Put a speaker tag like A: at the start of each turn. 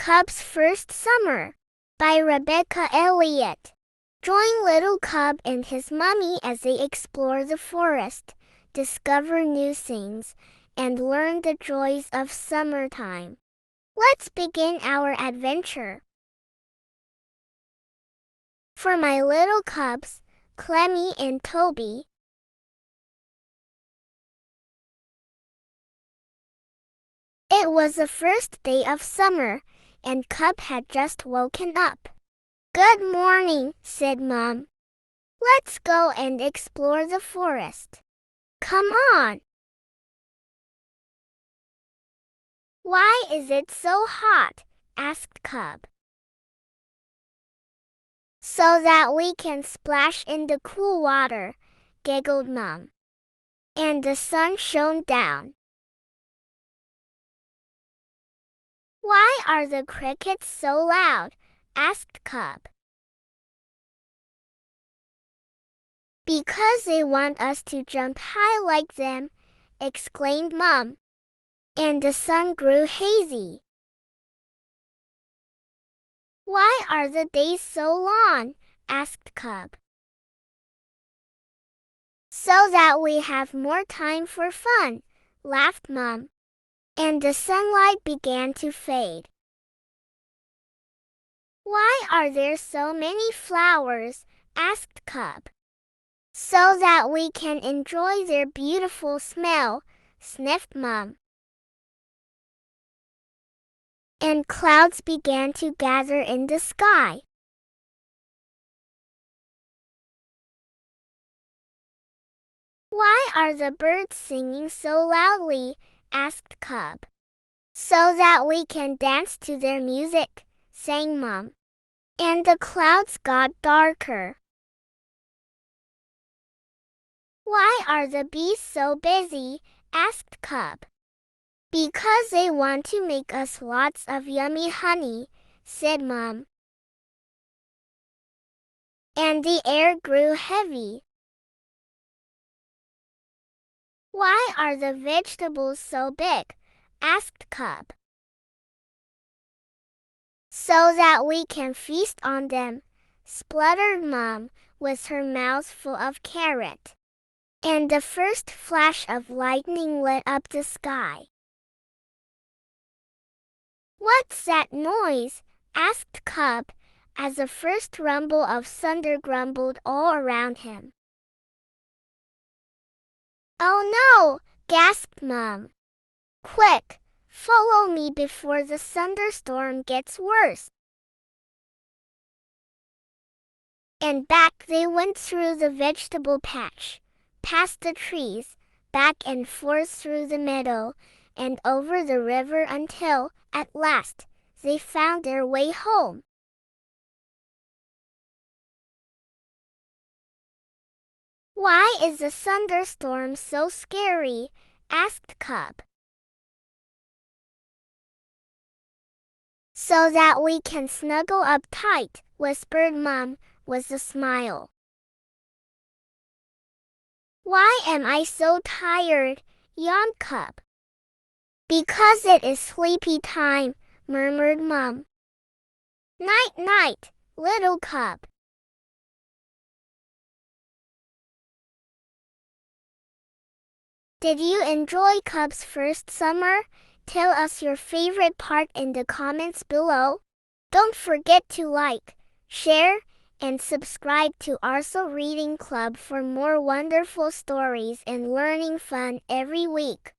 A: Cub's First Summer by Rebecca Elliott. Join little Cub and his mommy as they explore the forest, discover new things, and learn the joys of summertime. Let's begin our adventure. For my little cubs, Clemmy and Toby. It was the first day of summer, and Cub had just woken up. "Good morning," said Mom. "Let's go and explore the forest." "Come on." "Why is it so hot?" asked Cub. "So that we can splash in the cool water," giggled Mom. And the sun shone down. "Why are the crickets so loud?" asked Cub. "Because they want us to jump high like them," exclaimed Mom. And the sun grew hazy. "Why are the days so long?" asked Cub. "So that we have more time for fun," laughed Mom. And the sunlight began to fade. "Why are there so many flowers?" asked Cub. "So that we can enjoy their beautiful smell," sniffed Mom. And clouds began to gather in the sky. "Why are the birds singing so loudly?" asked Cub. "So that we can dance to their music," sang Mom. And the clouds got darker. "Why are the bees so busy?" asked Cub. "Because they want to make us lots of yummy honey," said Mom. And the air grew heavy. "Why are the vegetables so big?" asked Cub. "So that we can feast on them," spluttered Mom, with her mouth full of carrot. And the first flash of lightning lit up the sky. "What's that noise?" asked Cub, as the first rumble of thunder grumbled all around him. "Oh no!" gasped Mom. "Quick, follow me before the thunderstorm gets worse." And back they went through the vegetable patch, past the trees, back and forth through the meadow, and over the river until, at last, they found their way home. "Why is the thunderstorm so scary?" asked Cub. "So that we can snuggle up tight," whispered Mom, with a smile. "Why am I so tired?" yawned Cub. "Because it is sleepy time," murmured Mom. "Night, night, little Cub." Did you enjoy Cub's first summer? Tell us your favorite part in the comments below. Don't forget to like, share, and subscribe to Arsal Reading Club for more wonderful stories and learning fun every week.